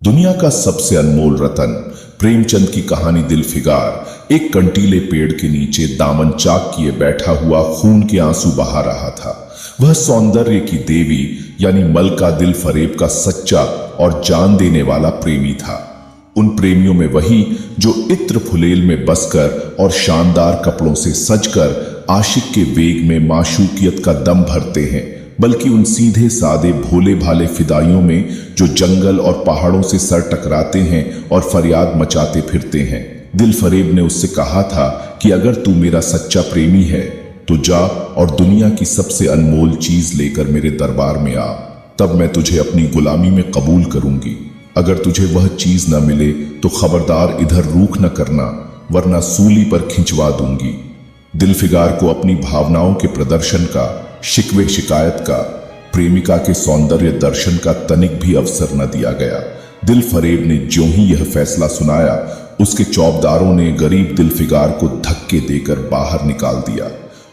दुनिया का सबसे अनमोल रतन प्रेमचंद की कहानी दिलफिगार एक कंटीले पेड़ के नीचे दामन चाक किए बैठा हुआ खून के आंसू बहा रहा था। वह सौंदर्य की देवी यानी मलका दिलफरेब का सच्चा और जान देने वाला प्रेमी था। उन प्रेमियों में वही जो इत्र फुलेल में बसकर और शानदार कपड़ों से सजकर आशिक के वेग में माशूकियत का दम भरते हैं, बल्कि उन सीधे सादे भोले भाले फिदाइयों में जो जंगल और पहाड़ों से सर टकराते हैं और फरियाद मचाते फिरते हैं। दिलफरेब ने उससे कहा था कि अगर तू मेरा सच्चा प्रेमी है तो जा और दुनिया की सबसे अनमोल चीज लेकर मेरे दरबार में आ, तब मैं तुझे अपनी गुलामी में कबूल करूंगी। अगर तुझे वह चीज न मिले तो खबरदार इधर रूख न करना, वरना सूली पर खिंचवा दूंगी। दिलफिगार को अपनी भावनाओं के प्रदर्शन का, शिकवे शिकायत का, प्रेमिका के सौंदर्य दर्शन का तनिक भी अवसर न दिया गया। दिलफरेब ने ज्यों ही यह फैसला सुनाया, उसके चौबदारों ने गरीब दिलफिगार को धक्के देकर बाहर निकाल दिया।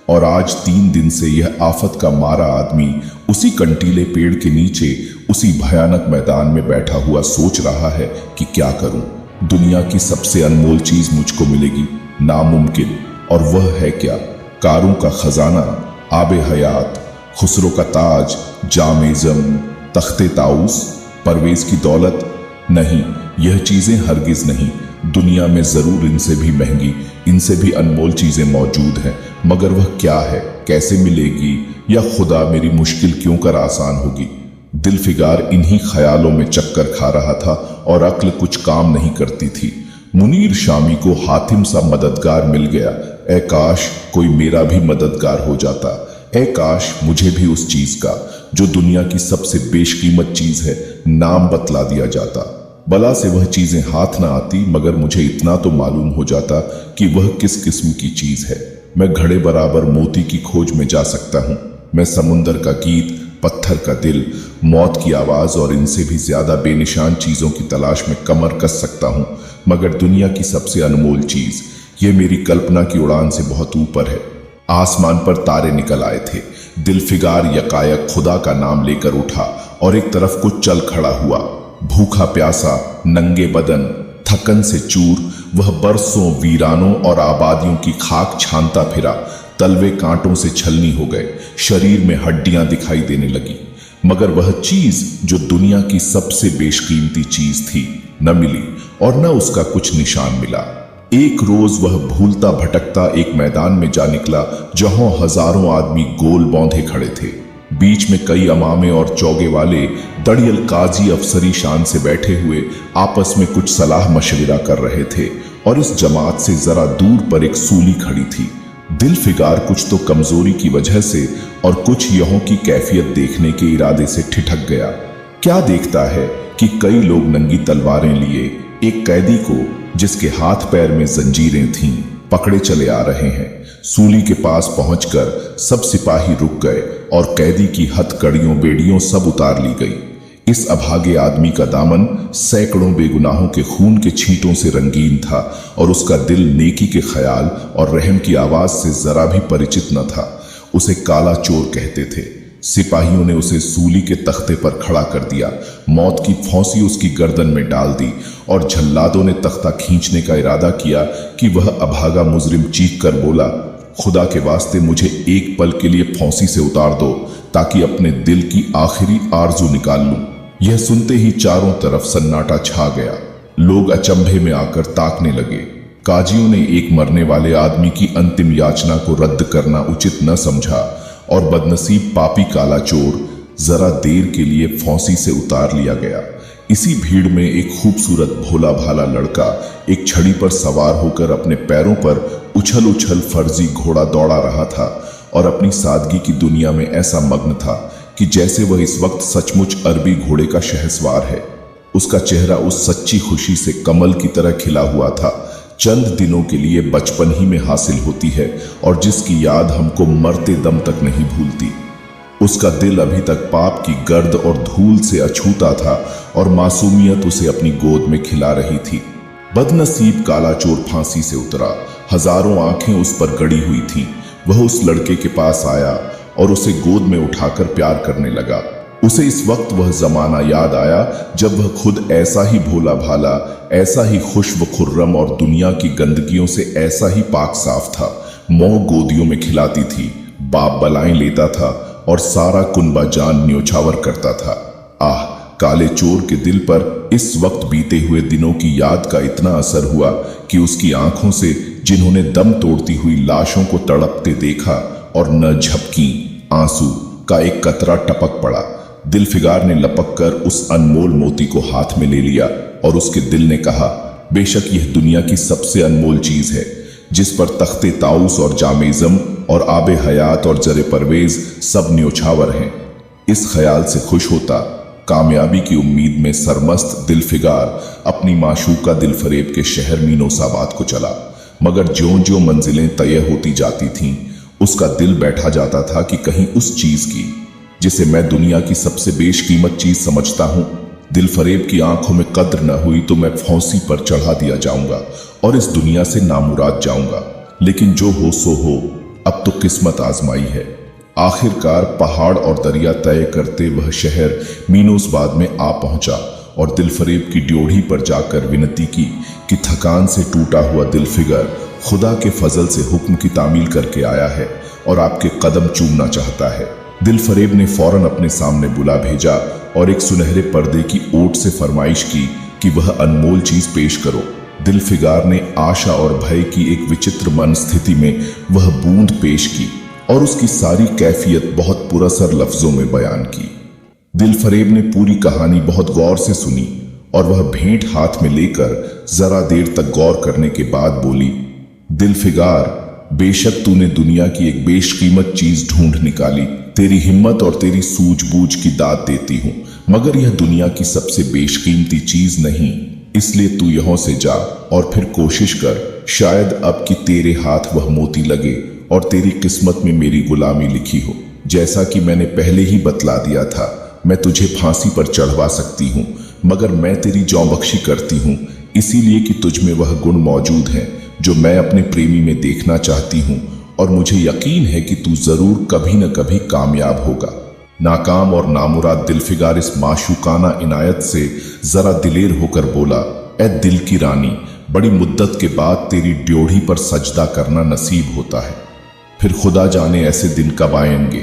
और आज 3 दिन से यह आफत का मारा आदमी उसी कंटीले पेड़ के नीचे उसी भयानक मैदान में बैठा हुआ सोच रहा है कि क्या करूं। दुनिया की सबसे अनमोल चीज मुझको मिलेगी, नामुमकिन। और वह है क्या? कारों का खजाना, आबे हयात, खुसरो का ताज, जामेजम, तख्ते ताउस, परवेज की दौलत? नहीं, यह चीजें हरगिज नहीं। दुनिया में जरूर इनसे भी महंगी, इनसे भी अनमोल चीजें मौजूद हैं, मगर वह क्या है, कैसे मिलेगी, या खुदा मेरी मुश्किल क्यों कर आसान होगी? दिलफिगार इन्हीं ख्यालों में चक्कर खा रहा था और अक्ल कुछ काम नहीं करती थी। मुनीर शामी को हातिम सा मददगार मिल गया। ए काश कोई मेरा भी मददगार हो जाता। ए काश मुझे भी उस चीज का, जो दुनिया की सबसे बेशकीमत चीज है, नाम बतला दिया जाता। बला से वह चीजें हाथ ना आती, मगर मुझे इतना तो मालूम हो जाता कि वह किस किस्म की चीज है। मैं घड़े बराबर मोती की खोज में जा सकता हूं। मैं समुंदर का गीत, पत्थर का दिल, मौत की आवाज और इनसे भी ज्यादा बेनिशान चीजों की तलाश में कमर कस सकता हूं, मगर दुनिया की सबसे अनमोल चीज, यह मेरी कल्पना की उड़ान से बहुत ऊपर है। आसमान पर तारे निकल आए थे। दिलफिगार यकायक खुदा का नाम लेकर उठा और एक तरफ को चल खड़ा हुआ। भूखा प्यासा, नंगे बदन, थकन से चूर, वह बरसों वीरानों और आबादियों की खाक छानता फिरा। तलवे कांटों से छलनी हो गए, शरीर में हड्डियां दिखाई देने लगी, मगर वह चीज जो दुनिया की सबसे बेशकीमती चीज थी, न मिली और न उसका कुछ निशान मिला। एक रोज वह भूलता भटकता एक मैदान में जा निकला, जहां हजारों आदमी गोल बौंधे खड़े थे। बीच में कई अमामे और चौगे वाले दड़ियल काजी अफसरी शान से बैठे हुए आपस में कुछ सलाह मशविरा कर रहे थे, और इस जमात से जरा दूर पर एक सूली खड़ी थी। दिलफिगार कुछ तो कमजोरी की वजह से और कुछ यहों की कैफियत देखने के इरादे से ठिठक गया। क्या देखता है कि कई लोग नंगी तलवारें लिए एक कैदी को, जिसके हाथ पैर में जंजीरें थीं, पकड़े चले आ रहे हैं। सूली के पास पहुंचकर सब सिपाही रुक गए और कैदी की हथकड़ियों बेड़ियों सब उतार ली गई। इस अभागे आदमी का दामन सैकड़ों बेगुनाहों के खून के छींटों से रंगीन था, और उसका दिल नेकी के ख्याल और रहम की आवाज से जरा भी परिचित न था। उसे काला चोर कहते थे। सिपाहियों ने उसे सूली के तख्ते पर खड़ा कर दिया, मौत की फौंसी उसकी गर्दन में डाल दी, और झल्लादों ने तख्ता खींचने का इरादा किया कि वह अभागा मुजरिम चीख कर बोला, खुदा के वास्ते मुझे एक पल के लिए फांसी से उतार दो, ताकि अपने दिल की आखिरी आरजू निकाल लूं। यह सुनते ही चारों तरफ सन्नाटा छा गया। लोग अचंभे में आकर ताकने लगे। काजियों ने एक मरने वाले आदमी की अंतिम याचना को रद्द करना उचित न समझा, और बदनसीब पापी काला चोर जरा देर के लिए फांसी से उतार लिया गया। इसी भीड़ में एक खूबसूरत भोला भाला लड़का एक छड़ी पर सवार होकर अपने पैरों पर उछल उछल फर्जी घोड़ा दौड़ा रहा था, और अपनी सादगी की दुनिया में ऐसा मग्न था कि जैसे वह इस वक्त सचमुच अरबी घोड़े का शहसवार है। उसका चेहरा उस सच्ची खुशी से कमल की तरह खिला हुआ था, चंद दिनों के लिए बचपन ही में हासिल होती है, और जिसकी याद हमको मरते दम तक नहीं भूलती। उसका दिल अभी तक पाप की गर्द और धूल से अछूता था, और मासूमियत उसे अपनी गोद में खिला रही थी। बदनसीब काला चोर फांसी से उतरा। हजारों आंखें उस पर गड़ी हुई थीं। वह उस लड़के के पास आया और उसे गोद में उठाकर प्यार करने लगा। उसे इस वक्त वह जमाना याद आया जब वह खुद ऐसा ही भोला भाला, ऐसा ही खुश व खुर्रम और दुनिया की गंदगियों से ऐसा ही पाक साफ था। मौ गोदियों में खिलाती थी, बाप बलाएं लेता था और सारा कुनबा जान न्योछावर करता था। आह, काले चोर के दिल पर इस वक्त बीते हुए दिनों की याद का इतना असर हुआ कि उसकी आंखों से जिन्होंने दम तोड़ती हुई लाशों को तड़पते देखा और न झपकी आंसू का एक कतरा टपक पड़ा। दिलफिगार ने लपक कर उस अनमोल मोती को हाथ में ले लिया और उसके दिल ने कहा, बेशक यह दुनिया की सबसे अनमोल चीज है जिस पर तख्ते ताउस और जामेज़म और आबे हयात और जरे परवेज सब न्योछावर हैं। इस ख्याल से खुश होता, कामयाबी की उम्मीद में सरमस्त दिलफिगार अपनी माशूका दिलफरेब के शहर मीनोसाबाद को चला। मगर ज्यों-ज्यों मंजिलें तय होती जाती थीं, उसका दिल बैठा जाता था कि कहीं उस चीज की जिसे मैं दुनिया की सबसे बेशकीमत चीज समझता हूं, दिलफरेब की आंखों में कद्र न हुई तो मैं फांसी पर चढ़ा दिया जाऊंगा और इस दुनिया से नामुराद जाऊंगा। लेकिन जो हो सो हो, अब तो किस्मत आजमाई है। आखिरकार पहाड़ और दरिया तय करते वह शहर मीनोसाबाद में आ पहुंचा और दिलफरेब की ड्योढ़ी पर जाकर विनती की कि थकान से टूटा हुआ दिलफिगर खुदा के फजल से हुक्म की तामील करके आया है और आपके कदम चूमना चाहता है। दिलफरेब ने फौरन अपने सामने बुला भेजा और एक सुनहरे पर्दे की ओट से फरमाइश की कि वह अनमोल चीज पेश करो। दिलफिगार ने आशा और भय की एक विचित्र मन स्थिति में वह बूंद पेश की और उसकी सारी कैफियत बहुत पुरअसर लफ्जों में बयान की। दिलफरेब ने पूरी कहानी बहुत गौर से सुनी और वह भेंट हाथ में लेकर जरा देर तक गौर करने के बाद बोली, दिलफिगार, बेशक तूने दुनिया की एक बेशकीमत चीज ढूंढ निकाली। तेरी हिम्मत और तेरी सूझबूझ की दाद देती हूं, मगर यह दुनिया की सबसे बेशकीमती चीज नहीं। इसलिए तू यहां से जा और फिर कोशिश कर, शायद अब कि तेरे हाथ वह मोती लगे और तेरी किस्मत में मेरी गुलामी लिखी हो। जैसा कि मैंने पहले ही बतला दिया था, मैं तुझे फांसी पर चढ़वा सकती हूँ, मगर मैं तेरी जौबख्शी करती हूँ इसीलिए कि तुझ में वह गुण मौजूद है जो मैं अपने प्रेमी में देखना चाहती हूँ और मुझे यकीन है कि तू जरूर कभी न कभी कामयाब होगा। नाकाम और नामुराद दिलफिगार इस माशूकाना इनायत से जरा दिलेर होकर बोला, ए दिल की रानी, बड़ी मुद्दत के बाद तेरी ड्योढ़ी पर सजदा करना नसीब होता है। फिर खुदा जाने ऐसे दिन कब आएंगे।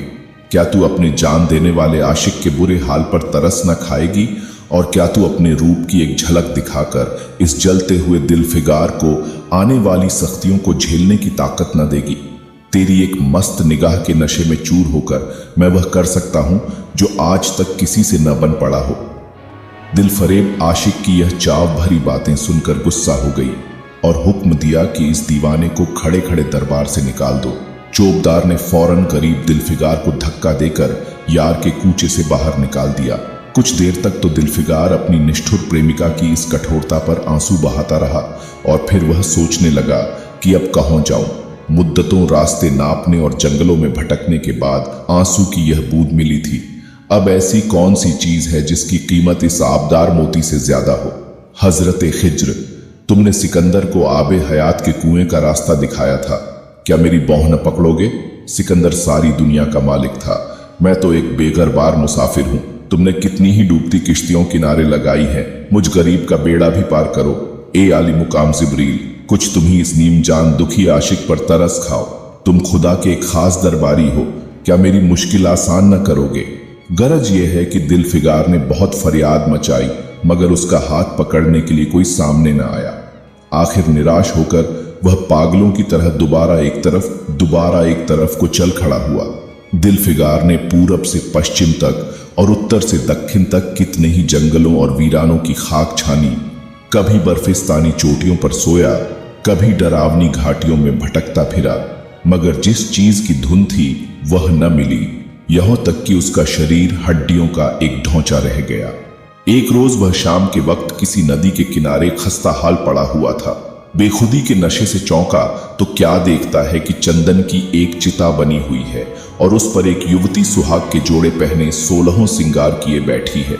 क्या तू अपने जान देने वाले आशिक के बुरे हाल पर तरस न खाएगी और क्या तू अपने रूप की एक झलक दिखाकर इस जलते हुए दिलफिगार को आने वाली सख्तियों को झेलने की ताकत न देगी। तेरी एक मस्त निगाह के नशे में चूर होकर मैं वह कर सकता हूं जो आज तक किसी से न बन पड़ा हो। दिलफरेब आशिक की यह चाव भरी बातें सुनकर गुस्सा हो गई और हुक्म दिया कि इस दीवाने को खड़े खड़े दरबार से निकाल दो। चौबदार ने फौरन गरीब दिलफिगार को धक्का देकर यार के कूचे से बाहर निकाल दिया। कुछ देर तक तो दिलफिगार अपनी निष्ठुर प्रेमिका की इस कठोरता पर आंसू बहाता रहा और फिर वह सोचने लगा कि अब कहाँ जाऊं। मुद्दतों रास्ते नापने और जंगलों में भटकने के बाद आंसू की यह बूंद मिली थी। अब ऐसी कौन सी चीज है जिसकी कीमत इस आबदार मोती से ज्यादा हो। हजरत खिज्र, तुमने सिकंदर को आबे हयात के कुएं का रास्ता दिखाया था, क्या मेरी बाँह न पकड़ोगे? सिकंदर सारी दुनिया का मालिक था, मैं तो एक बेघरबार मुसाफिर हूं। तुमने कितनी ही डूबती किश्तियों किनारे लगाई हैं, मुझ गरीब का बेड़ा भी पार करो। ए आली मुकाम जिब्रील, कुछ तुम ही इस नीम जान दुखी आशिक पर तरस खाओ। तुम खुदा के एक खास दरबारी हो, क्या मेरी मुश्किल आसान न करोगे? गरज यह है कि दिलफिगार ने बहुत फरियाद मचाई, मगर उसका हाथ पकड़ने के लिए कोई सामने न आया। आखिर निराश होकर वह पागलों की तरह दोबारा एक तरफ को चल खड़ा हुआ। दिलफिगार ने पूरब से पश्चिम तक और उत्तर से दक्षिण तक कितने ही जंगलों और वीरानों की खाक छानी। कभी बर्फिस्तानी चोटियों पर सोया, कभी डरावनी घाटियों में भटकता फिरा, मगर जिस चीज की धुन थी वह न मिली। यहां तक कि उसका शरीर हड्डियों का एक ढांचा रह गया। एक रोज वह शाम के वक्त किसी नदी के किनारे खस्ता हाल पड़ा हुआ था। बेखुदी के नशे से चौंका तो क्या देखता है कि चंदन की एक चिता बनी हुई है और उस पर एक युवती सुहाग के जोड़े पहने 16 सिंगार किए बैठी है।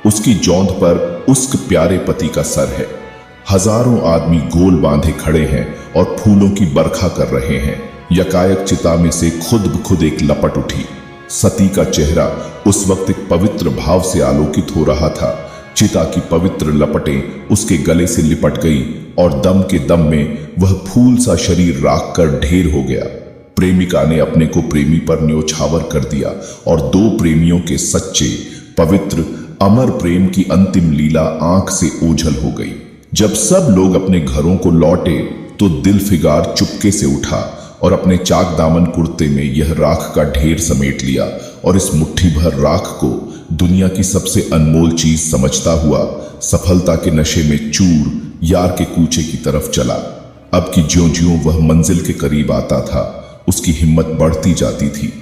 उसकी जौंद पर उसके प्यारे पति का सर है। हजारों आदमी गोल बांधे खड़े हैं और फूलों की बरखा कर रहे हैं। यकायक चिता में से खुद ब खुद एक लपट उठी। सती का चेहरा उस वक्त एक पवित्र भाव से आलोकित हो रहा था। चिता की पवित्र लपटें उसके गले से लिपट गई और दम के दम में वह फूल सा शरीर राख कर ढेर हो गया। प्रेमिका ने अपने को प्रेमी पर न्योछावर कर दिया और दो प्रेमियों के सच्चे, पवित्र, अमर प्रेम की अंतिम लीला आंख से ओझल हो गई। जब सब लोग अपने घरों को लौटे तो दिलफिगार चुपके से उठा और अपने चाक दामन कुर्ते में यह राख का ढेर समेट लिया और इस मुट्ठी भर राख को दुनिया की सबसे अनमोल चीज समझता हुआ सफलता के नशे में चूर यार के कूचे की तरफ चला। अब की ज्यों-ज्यों वह मंजिल के करीब आता था, उसकी हिम्मत बढ़ती जाती थी।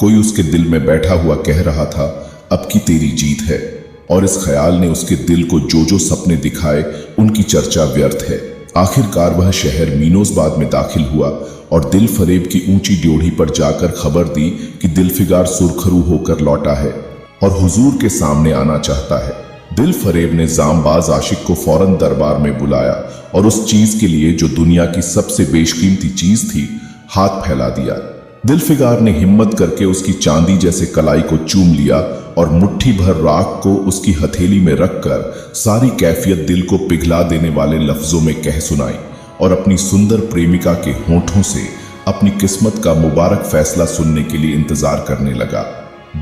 कोई उसके दिल में बैठा हुआ कह रहा था, अब की तेरी जीत है, और इस ख्याल ने उसके दिल को जो जो सपने दिखाए उनकी चर्चा व्यर्थ है। आखिरकार वह शहर मीनोसबाद में दाखिल हुआ और दिल फरेब की ऊंची ड्योढ़ी पर जाकर खबर दी कि दिलफिगार सुरखरू होकर लौटा है और हुजूर के सामने आना चाहता है। दिल फरेब ने जामबाज आशिक को फौरन दरबार में बुलाया और उस चीज के लिए जो दुनिया की सबसे बेशकीमती चीज थी, हाथ फैला दिया। दिलफिगार ने हिम्मत करके उसकी चांदी जैसे कलाई को चूम लिया और मुट्ठी भर राख को उसकी हथेली में रखकर सारी कैफियत दिल को पिघला देने वाले लफ्जों में कह सुनाई और अपनी सुंदर प्रेमिका के होठों से अपनी किस्मत का मुबारक फैसला सुनने के लिए इंतजार करने लगा।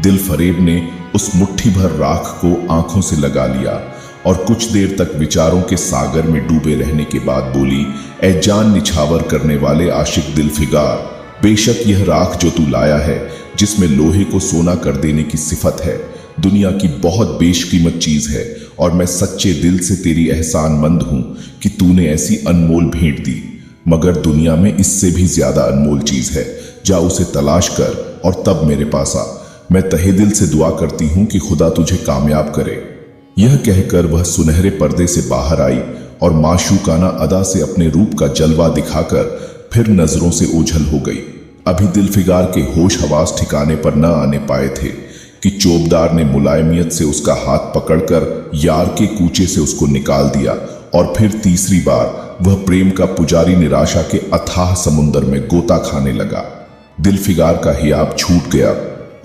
दिल फरेब ने उस मुट्ठी भर राख को आंखों से लगा लिया और कुछ देर तक विचारों के सागर में डूबे रहने के बाद बोली, ऐ जान निछावर करने वाले आशिक दिलफिगार, बेशक यह राख जो तू लाया है, जिसमें लोहे को सोना कर देने की सिफत है, दुनिया की बहुत बेशकीमत चीज है और मैं सच्चे दिल से तेरी एहसानमंद हूं कि तूने ऐसी अनमोल भेंट दी। मगर दुनिया में इससे भी ज्यादा अनमोल चीज है, जा उसे तलाश कर और तब मेरे पास आ। मैं तहे दिल से दुआ करती हूं कि खुदा तुझे कामयाब करे। यह कहकर वह सुनहरे पर्दे से बाहर आई और माशूकाना अदा से अपने रूप का जलवा दिखाकर फिर नजरों से ओझल हो गई। अभी दिलफिगार के होश हवास ठिकाने पर न आने पाए थे कि चोबदार ने मुलायमियत से उसका हाथ पकड़कर यार के कूचे से उसको निकाल दिया और फिर तीसरी बार वह प्रेम का पुजारी निराशा के अथाह समुंदर में गोता खाने लगा। दिलफिगार का हियाब छूट गया।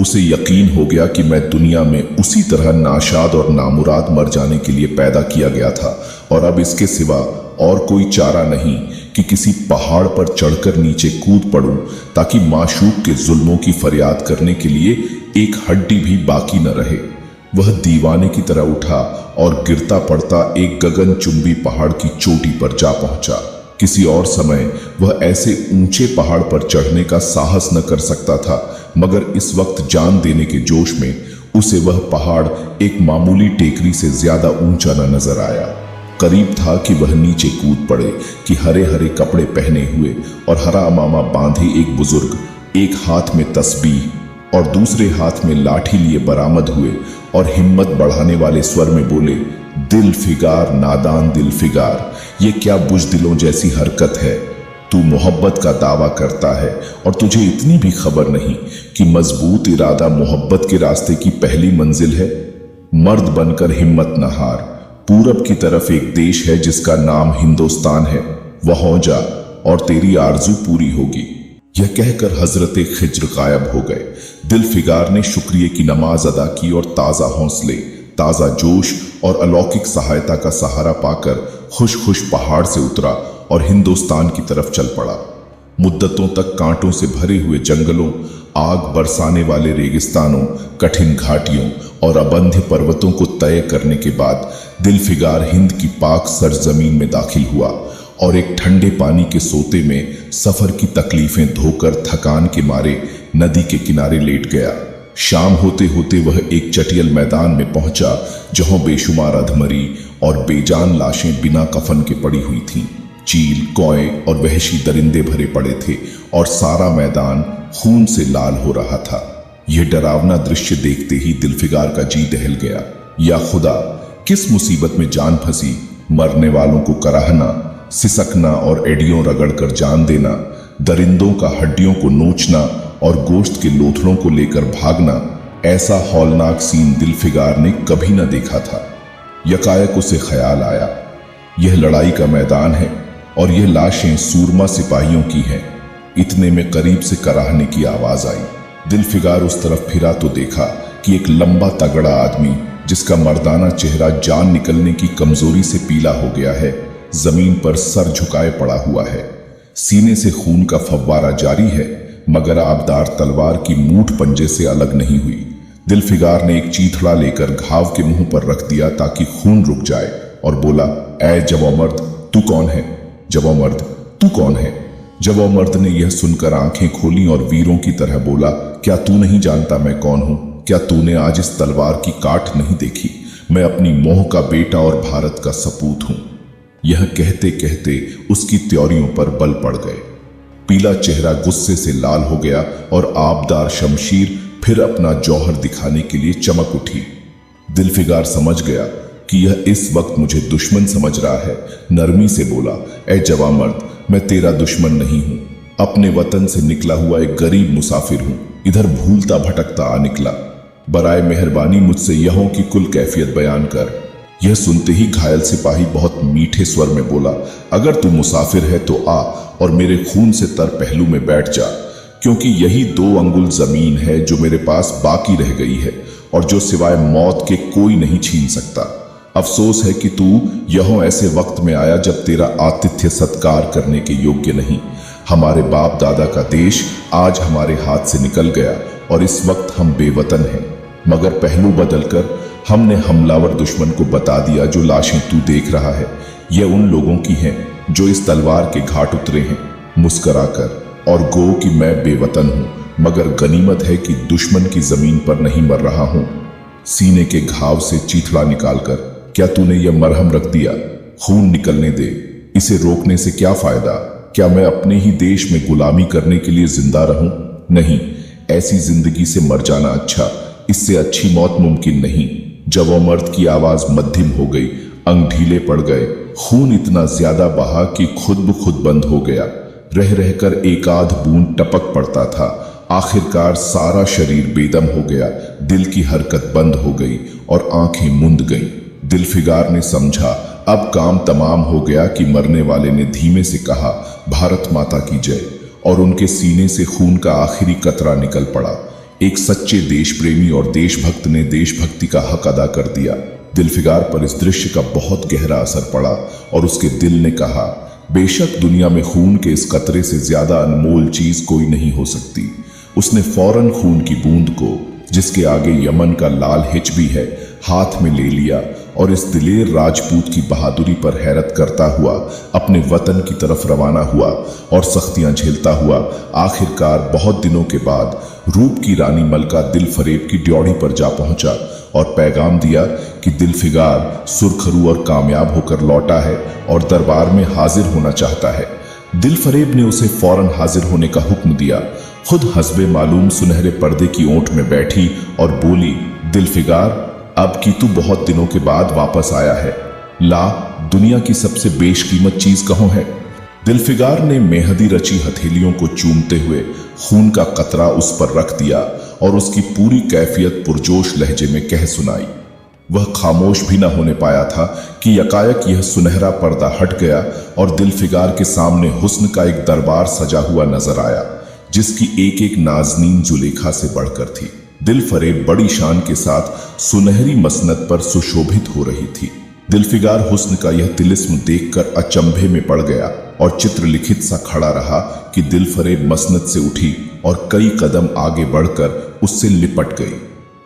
उसे यकीन हो गया कि मैं दुनिया में उसी तरह नाशाद और नामुराद मर जाने के लिए पैदा किया गया था और अब इसके सिवा और कोई चारा नहीं कि किसी पहाड़ पर चढ़कर नीचे कूद पड़ूं ताकि माशूक के जुल्मों की फरियाद करने के लिए एक हड्डी भी बाकी न रहे। वह दीवाने की तरह उठा और गिरता पड़ता एक गगनचुंबी पहाड़ की चोटी पर जा पहुंचा। किसी और समय वह ऐसे ऊंचे पहाड़ पर चढ़ने का साहस न कर सकता था, मगर इस वक्त जान देने के जोश में उसे वह पहाड़ एक मामूली टेकरी से ज्यादा ऊंचा न नजर आया। करीब था कि वह नीचे कूद पड़े कि हरे हरे कपड़े पहने हुए और हरा अमामा बांधे एक बुजुर्ग एक हाथ में तस्बीह और दूसरे हाथ में लाठी लिए बरामद हुए और हिम्मत बढ़ाने वाले स्वर में बोले, दिलफिगार, नादान दिलफिगार, ये क्या बुज़दिलों जैसी हरकत है। तू मोहब्बत का दावा करता है और तुझे इतनी भी खबर नहीं कि मजबूत इरादा मोहब्बत के रास्ते की पहली मंजिल है। मर्द बनकर हिम्मत न हार। पूरब की तरफ एक देश है जिसका नाम हिंदुस्तान है, वहां जा और तेरी आरजू पूरी होगी। यह कहकर हजरते खिज्र गायब हो गए। दिलफिगार ने शुक्रिया की नमाज अदा की और ताज़ा हौसले, ताज़ा जोश और अलौकिक सहायता का सहारा पाकर खुश खुश पहाड़ से उतरा और हिंदुस्तान की तरफ चल पड़ा। मुद्दतों तक कांटों से भरे हुए जंगलों, आग बरसाने वाले रेगिस्तानों, कठिन घाटियों और अबंध्य पर्वतों को तय करने के बाद दिलफिगार हिंद की पाक सरजमीन में दाखिल हुआ और एक ठंडे पानी के सोते में सफर की तकलीफें धोकर थकान के मारे नदी के किनारे लेट गया। शाम होते होते वह एक चटियल मैदान में पहुंचा जहां बेशुमार अधमरी और बेजान लाशें बिना कफन के पड़ी हुई थीं। चील, कौए और वहशी दरिंदे भरे पड़े थे और सारा मैदान खून से लाल हो रहा था। यह डरावना दृश्य देखते ही दिलफिगार का जी दहल गया। या खुदा, किस मुसीबत में जान फंसी। मरने वालों को कराहना, सिसकना और एडियों रगड़कर जान देना, दरिंदों का हड्डियों को नोचना और गोश्त के लोथड़ों को लेकर भागना, ऐसा हौलनाक सीन दिलफिगार ने कभी न देखा था। यकायक उसे ख्याल आया, यह लड़ाई का मैदान है और यह लाशें सूरमा सिपाहियों की हैं। इतने में करीब से कराहने की आवाज आई। दिलफिगार उस तरफ फिरा तो देखा कि एक लंबा तगड़ा आदमी जिसका मर्दाना चेहरा जान निकलने की कमजोरी से पीला हो गया है, जमीन पर सर झुकाए पड़ा हुआ है। सीने से खून का फव्वारा जारी है, मगर आबदार तलवार की मूठ पंजे से अलग नहीं हुई। दिलफिगार ने एक चीथड़ा लेकर घाव के मुंह पर रख दिया ताकि खून रुक जाए और बोला, ऐ जवामर्द, तू कौन है? जवामर्द, तू कौन है? जवामर्द ने यह सुनकर आंखें खोली और वीरों की तरह बोला, क्या तू नहीं जानता मैं कौन हूं? क्या तूने आज इस तलवार की काट नहीं देखी? मैं अपनी मोह का बेटा और भारत का सपूत हूं। यह कहते कहते उसकी त्योरियों पर बल पड़ गए। पीला चेहरा गुस्से से लाल हो गया और आबदार शमशीर फिर अपना जौहर दिखाने के लिए चमक उठी। दिलफिगार समझ गया कि यह इस वक्त मुझे दुश्मन समझ रहा है। नरमी से बोला, ऐ जवामर्द, मैं तेरा दुश्मन नहीं हूं। अपने वतन से निकला हुआ एक गरीब मुसाफिर हूं। इधर भूलता भटकता आ निकला। बराए मेहरबानी मुझसे यहों की कुल कैफियत बयान कर। यह सुनते ही घायल सिपाही बहुत मीठे स्वर में बोला, अगर तू मुसाफिर है तो आ और मेरे खून से तर पहलू में बैठ जा, क्योंकि यही 2 अंगुल जमीन है जो मेरे पास बाकी रह गई है और जो सिवाय मौत के कोई नहीं छीन सकता। अफसोस है कि तू यहों ऐसे वक्त में आया जब तेरा आतिथ्य सत्कार करने के योग्य नहीं। हमारे बाप दादा का देश आज हमारे हाथ से निकल गया और इस वक्त हम बेवतन हैं, मगर पहलू बदलकर हमने हमलावर दुश्मन को बता दिया जो लाशें तू देख रहा है, यह उन लोगों की हैं जो इस तलवार के घाट उतरे हैं। मुस्कराकर और गो कि मैं बेवतन हूं, मगर गनीमत है कि दुश्मन की जमीन पर नहीं मर रहा हूं। सीने के घाव से चीथड़ा निकालकर, क्या तूने यह मरहम रख दिया? खून निकलने दे, इसे रोकने से क्या फायदा? क्या मैं अपने ही देश में गुलामी करने के लिए जिंदा रहूं? नहीं, ऐसी जिंदगी से मर जाना अच्छा, इससे अच्छी मौत मुमकिन नहीं। जवामर्द की आवाज मध्यम हो गई, अंग ढीले पड़ गए, खून इतना ज्यादा बहा कि खुद ब खुद बंद हो गया। रह रहकर एक आध बूंद टपक पड़ता था। आखिरकार सारा शरीर बेदम हो गया, दिल की हरकत बंद हो गई और आंखें मुंद गईं। दिलफिगार ने समझा अब काम तमाम हो गया कि मरने वाले ने धीमे से कहा, भारत माता की जय, और उनके सीने से खून का आखिरी कतरा निकल पड़ा। एक सच्चे देश प्रेमी और देशभक्त ने देशभक्ति का हक अदा कर दिया। दिलफिगार पर इस दृश्य का बहुत गहरा असर पड़ा और उसके दिल ने कहा, बेशक दुनिया में खून के इस कतरे से ज्यादा अनमोल चीज कोई नहीं हो सकती। उसने फौरन खून की बूंद को, जिसके आगे यमन का लाल हिच भी है, हाथ में ले लिया और इस दिलेर राजपूत की बहादुरी पर हैरत करता हुआ अपने वतन की तरफ रवाना हुआ और सख्तियां झेलता हुआ आखिरकार बहुत दिनों के बाद रूप की रानी मलका दिलफरेब की ड्योढ़ी पर जा पहुंचा और पैगाम दिया कि दिलफिगार सुरखरू और कामयाब होकर लौटा है और दरबार में हाजिर होना चाहता है। दिलफरेब ने उसे फौरन हाजिर होने का हुक्म दिया। खुद हस्बे मालूम सुनहरे पर्दे की ओट में बैठी और बोली, दिलफिगार, अब की तू बहुत दिनों के बाद वापस आया है, ला दुनिया की सबसे बेशकीमत चीज कहाँ है? दिलफिगार ने मेहदी रची हथेलियों को चूमते हुए खून का कतरा उस पर रख दिया और उसकी पूरी कैफियत पुरजोश लहजे में कह सुनाई। वह खामोश भी न होने पाया था कि यकायक यह सुनहरा पर्दा हट गया और दिलफिगार के सामने हुस्न का एक दरबार सजा हुआ नजर आया, जिसकी एक एक नाजनीन जुलेखा से बढ़कर थी। दिलफरेब बड़ी शान के साथ सुनहरी मसनद पर सुशोभित हो रही थी। दिलफिगार हुस्न का यह तिलिस्म देखकर अचंभे में पड़ गया और चित्रलिखित सा खड़ा रहा कि दिलफरेब मसनद से उठी और कई कदम आगे बढ़कर उससे लिपट गई।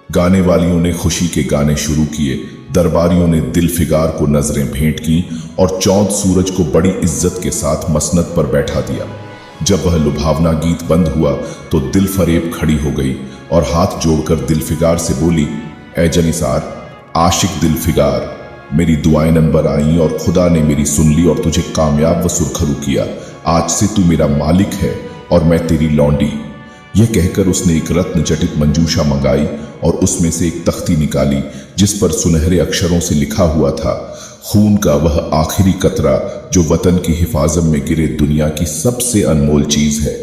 गाने वालियों ने खुशी के गाने शुरू किए, दरबारियों ने दिलफिगार को नजरें भेंट की और चौंध सूरज को बड़ी इज्जत के साथ मसनद पर बैठा दिया। जब वह लुभावना गीत बंद हुआ तो दिलफरेब खड़ी हो गई और हाथ जोड़कर दिलफिगार से बोली, ऐ जनिसार, आशिक दिलफिगार, मेरी दुआएं नंबर आई और खुदा ने मेरी सुन ली और तुझे कामयाब व सुरखरू किया। आज से तू मेरा मालिक है और मैं तेरी लौंडी। यह कहकर उसने एक रत्न जटित मंजूषा मंगाई और उसमें से एक तख्ती निकाली जिस पर सुनहरे अक्षरों से लिखा हुआ था, खून का वह आखिरी कतरा जो वतन की हिफाजत में गिरे दुनिया की सबसे अनमोल चीज है,